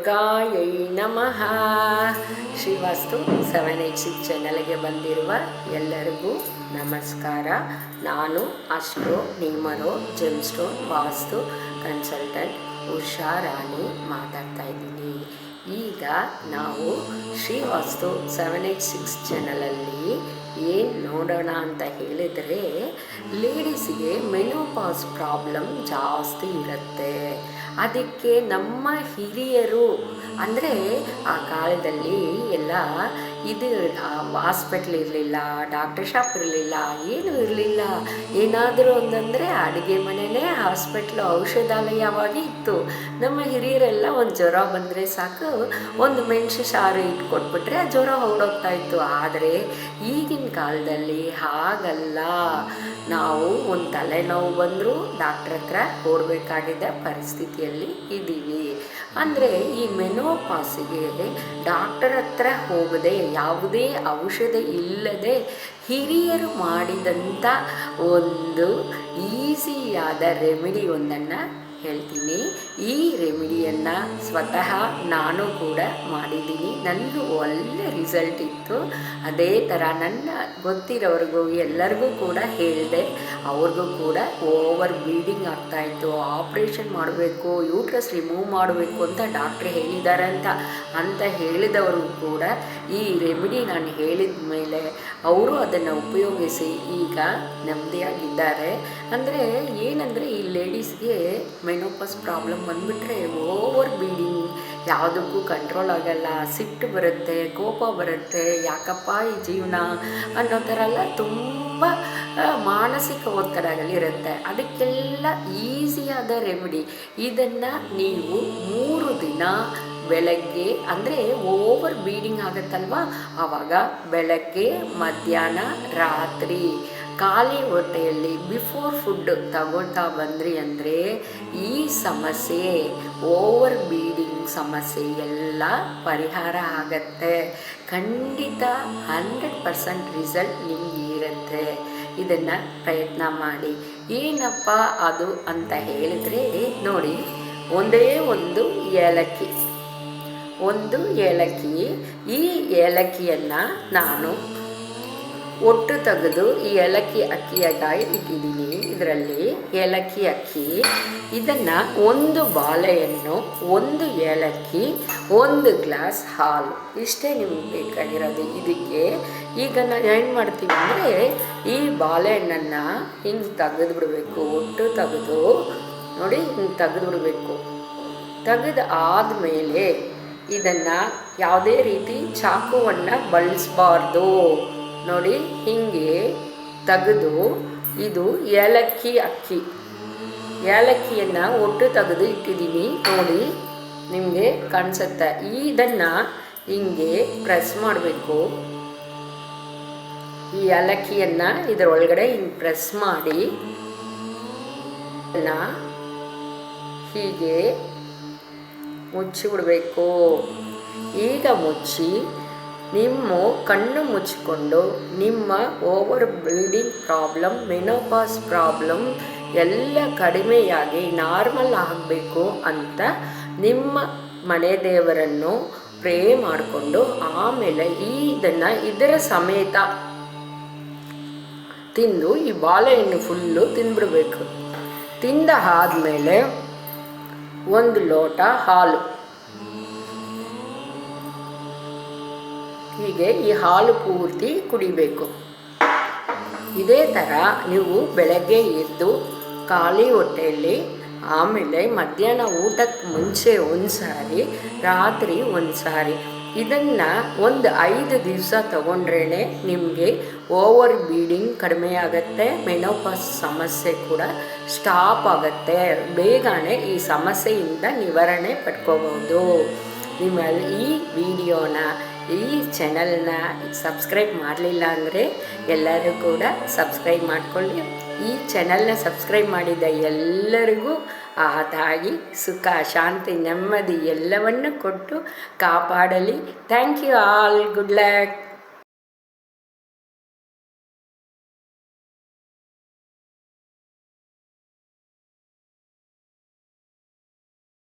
ದುರ್ಗಾಯೈ ನಮಃ. ಶ್ರೀವಾಸ್ತು 786 ಚಾನಲ್ಗೆ ಬಂದಿರುವ ಎಲ್ಲರಿಗೂ ನಮಸ್ಕಾರ. ನಾನು ಅಸ್ಟ್ರೋ ನೇಮರೋ ಜೆಮ್ಸ್ಟೋನ್ ವಾಸ್ತು ಕನ್ಸಲ್ಟೆಂಟ್ ಉಷಾ ರಾಣಿ ಮಾತಾಡ್ತಾ ಇದ್ದೀನಿ. ಈಗ ನಾವು ಶ್ರೀವಾಸ್ತು 786 ಚಾನಲಲ್ಲಿ ಏನು ನೋಡೋಣ ಅಂತ ಹೇಳಿದರೆ, ಲೇಡೀಸಿಗೆ ಮೆನೋಪಾಸ್ ಪ್ರಾಬ್ಲಮ್ ಜಾಸ್ತಿ ಇರುತ್ತೆ. ಅದಕ್ಕೆ ನಮ್ಮ ಹಿರಿಯರು ಅಂದರೆ ಆ ಕಾಲದಲ್ಲಿ ಎಲ್ಲ ಇದು ಹಾಸ್ಪಿಟ್ಲ್ ಇರಲಿಲ್ಲ, ಡಾಕ್ಟರ್ ಶಾಪ್ ಇರಲಿಲ್ಲ, ಏನೂ ಇರಲಿಲ್ಲ. ಏನಾದರೂ ಒಂದಂದರೆ ಅಡುಗೆ ಮನೆಯೇ ಹಾಸ್ಪಿಟ್ಲು, ಔಷಧಾಲಯವಾಗಿ ಇತ್ತು. ನಮ್ಮ ಹಿರಿಯರೆಲ್ಲ ಒಂದು ಜ್ವರ ಬಂದರೆ ಸಾಕು, ಒಂದು ಮೆಣಸು ಸಾರು ಇಟ್ಕೊಟ್ಬಿಟ್ರೆ ಆ ಜ್ವರ ಹೊರಡೋಗ್ತಾ ಇತ್ತು. ಆದರೆ ಈಗಿನ ಕಾಲದಲ್ಲಿ ಹಾಗಲ್ಲ. ನಾವು ಒಂದು ತಲೆನೋವು ಬಂದರೂ ಡಾಕ್ಟ್ರ್ ಹತ್ರ ಓಡಬೇಕಾಗಿದ್ದ ಪರಿಸ್ಥಿತಿಯಲ್ಲಿ ಇದ್ದೀವಿ. ಅಂದರೆ ಈ ಮೆನೋಪಾಸಿಗೆ ಡಾಕ್ಟರ್ ಹತ್ರ ಹೋಗದೆ, ಯಾವುದೇ ಔಷಧ ಇಲ್ಲದೆ ಹಿರಿಯರು ಮಾಡಿದಂಥ ಒಂದು ಈಸಿಯಾದ ರೆಮಿಡಿ ಒಂದನ್ನು ಹೇಳ್ತೀನಿ. ಈ ರೆಮಿಡಿಯನ್ನು ಸ್ವತಃ ನಾನು ಕೂಡ ಮಾಡಿದ್ದೀನಿ. ನನಗೂ ಒಳ್ಳೆ ರಿಸಲ್ಟ್ ಇತ್ತು. ಅದೇ ಥರ ನನ್ನ ಗೊತ್ತಿರೋರಿಗೂ ಎಲ್ಲರಿಗೂ ಕೂಡ ಹೇಳಿದೆ. ಅವ್ರಿಗೂ ಕೂಡ ಓವರ್ ಬ್ಲೀಡಿಂಗ್ ಆಗ್ತಾಯಿತ್ತು, ಆಪ್ರೇಷನ್ ಮಾಡಬೇಕು, ಯೂಟ್ರಸ್ ರಿಮೂವ್ ಮಾಡಬೇಕು ಅಂತ ಡಾಕ್ಟ್ರ್ ಹೇಳಿದ್ದಾರೆ ಅಂತ ಹೇಳಿದವರು ಕೂಡ ಈ ರೆಮಿಡಿ ನಾನು ಹೇಳಿದ ಮೇಲೆ ಅವರು ಅದನ್ನು ಉಪಯೋಗಿಸಿ ಈಗ ನೆಮ್ಮದಿಯಾಗಿದ್ದಾರೆ. ಅಂದರೆ ಏನಂದರೆ ಈ ಲೇಡೀಸ್ಗೆ ಮೆನೋಪಾಸ್ ಪ್ರಾಬ್ಲಮ್ ಬಂದುಬಿಟ್ರೆ ಓವರ್ ಬ್ಲೀಡಿಂಗ್, ಯಾವುದಕ್ಕೂ ಕಂಟ್ರೋಲ್ ಆಗಲ್ಲ, ಸಿಟ್ಟು ಬರುತ್ತೆ, ಕೋಪ ಬರುತ್ತೆ, ಯಾಕಪ್ಪ ಈ ಜೀವನ ಅನ್ನೋ ಥರ ಎಲ್ಲ ತುಂಬ ಮಾನಸಿಕ ಒತ್ತಡಗಳಿರುತ್ತೆ. ಅದಕ್ಕೆಲ್ಲ ಈಸಿಯಾದ ರೆಮಿಡಿ. ಇದನ್ನು ನೀವು 3 ದಿನ ಬೆಳಗ್ಗೆ, ಅಂದರೆ ಓವರ್ ಬ್ಲೀಡಿಂಗ್ ಆಗುತ್ತಲ್ವ, ಆವಾಗ ಬೆಳಗ್ಗೆ, ಮಧ್ಯಾಹ್ನ, ರಾತ್ರಿ ಖಾಲಿ ಹೊಟ್ಟೆಯಲ್ಲಿ ಬಿಫೋರ್ ಫುಡ್ ತಗೊಳ್ತಾ ಬಂದ್ರಿ ಅಂದರೆ ಈ ಸಮಸ್ಯೆ, ಓವರ್ ಬ್ಲೀಡಿಂಗ್ ಸಮಸ್ಯೆ ಎಲ್ಲ ಪರಿಹಾರ ಆಗತ್ತೆ. ಖಂಡಿತ 100% ರಿಸಲ್ಟ್ ನಿಮಗೆ ಇರುತ್ತೆ. ಇದನ್ನು ಪ್ರಯತ್ನ ಮಾಡಿ. ಏನಪ್ಪ ಅದು ಅಂತ ಹೇಳಿದರೆ ನೋಡಿ, ಒಂದೇ ಒಂದು ಏಲಕ್ಕಿ. ಈ ಏಲಕ್ಕಿಯನ್ನು ನಾನು ಒಟ್ಟು ತೆಗೆದು ಈ ಏಲಕ್ಕಿ ಅಕ್ಕಿಯಾಗಿ ಇಟ್ಟಿದ್ದೀನಿ. ಇದರಲ್ಲಿ ಏಲಕ್ಕಿ ಅಕ್ಕಿ, ಇದನ್ನು 1 ಬಾಳೆಹಣ್ಣು, 1 ಏಲಕ್ಕಿ, 1 ಗ್ಲಾಸ್ ಹಾಲು, ಇಷ್ಟೇ ನಿಮ್ಗೆ ಬೇಕಾಗಿರೋದು. ಇದಕ್ಕೆ ಈಗ ನಾವು ಏನು ಮಾಡ್ತೀವಿ ಅಂದರೆ, ಈ ಬಾಳೆಹಣ್ಣನ್ನು ಹಿಂಗೆ ತೆಗೆದುಬಿಡಬೇಕು. ಒಟ್ಟು ತೆಗೆದು ನೋಡಿ, ಹಿಂಗೆ ತೆಗೆದುಬಿಡಬೇಕು. ತೆಗೆದು ಆದಮೇಲೆ ಇದನ್ನು ಯಾವುದೇ ರೀತಿ ಚಾಕುವನ್ನು ಬಳಸಬಾರ್ದು. ನೋಡಿ, ಹೀಗೆ ತೆಗೆದು, ಇದು ಏಲಕ್ಕಿಯನ್ನು ಒಟ್ಟು ತೆಗೆದು ಇಟ್ಟಿದ್ದೀನಿ. ನೋಡಿ, ನಿಮಗೆ ಕಾಣಿಸುತ್ತೆ. ಇದನ್ನು ಹಿಂಗೆ ಪ್ರೆಸ್ ಮಾಡಬೇಕು. ಈ ಏಲಕ್ಕಿಯನ್ನು ಇದರೊಳಗಡೆ ಹಿಂಗೆ ಪ್ರೆಸ್ ಮಾಡಿ ಇದನ್ನು ಹೀಗೆ ಮುಚ್ಚಿಬಿಡಬೇಕು. ಈಗ ಮುಚ್ಚಿ ನಿಮ್ಮ ಕಣ್ಣು ಮುಚ್ಚಿಕೊಂಡು ನಿಮ್ಮ over bleeding problem, menopause problem ಎಲ್ಲ ಕಡಿಮೆಯಾಗಿ ನಾರ್ಮಲ್ ಆಗಬೇಕು ಅಂತ ನಿಮ್ಮ ಮನೆ ದೇವರನ್ನು ಪ್ರೇ ಮಾಡಿಕೊಂಡು ಆಮೇಲೆ ಇದರ ಸಮೇತ ತಿಂದು, ಈ ಬಾಳೆಹಣ್ಣು ಫುಲ್ಲು ತಿಂದ್ಬಿಡ್ಬೇಕು. ತಿಂದ ಆದಮೇಲೆ 1 ಲೋಟ ಹಾಲು, ಹೀಗೆ ಈ ಹಾಲು ಪೂರ್ತಿ ಕುಡಿಬೇಕು. ಇದೇ ಥರ ನೀವು ಬೆಳಗ್ಗೆ ಎದ್ದು ಖಾಲಿ ಹೊಟ್ಟೆಯಲ್ಲಿ, ಆಮೇಲೆ ಮಧ್ಯಾಹ್ನ ಊಟಕ್ಕೆ ಮುಂಚೆ 1 ಸಾರಿ, ರಾತ್ರಿ 1 ಸಾರಿ, ಇದನ್ನು ಒಂದು 5 ದಿವಸ ತಗೊಂಡ್ರೇ ನಿಮಗೆ ಓವರ್ ಬ್ಲೀಡಿಂಗ್ ಕಡಿಮೆ ಆಗುತ್ತೆ. ಮೆನೋಪಾಸ್ ಸಮಸ್ಯೆ ಕೂಡ ಸ್ಟಾಪ್ ಆಗುತ್ತೆ. ಬೇಗನೆ ಈ ಸಮಸ್ಯೆಯಿಂದ ನಿವಾರಣೆ ಪಡ್ಕೋಬೋದು. ನಿಮ್ಮಲ್ಲಿ ಈ ವಿಡಿಯೋನ, ಈ ಚಾನಲ್ನ ಸಬ್ಸ್ಕ್ರೈಬ್ ಮಾಡಲಿಲ್ಲ ಅಂದರೆ ಎಲ್ಲರೂ ಕೂಡ ಸಬ್ಸ್ಕ್ರೈಬ್ ಮಾಡಿಕೊಳ್ಳಿ. ಈ ಚಾನಲ್ನ ಸಬ್ಸ್ಕ್ರೈಬ್ ಮಾಡಿದ ಎಲ್ಲರಿಗೂ ಆ ತಾಯಿ ಸುಖ, ಶಾಂತಿ, ನೆಮ್ಮದಿ ಎಲ್ಲವನ್ನು ಕೊಟ್ಟು ಕಾಪಾಡಲಿ. Thank you all. Good luck.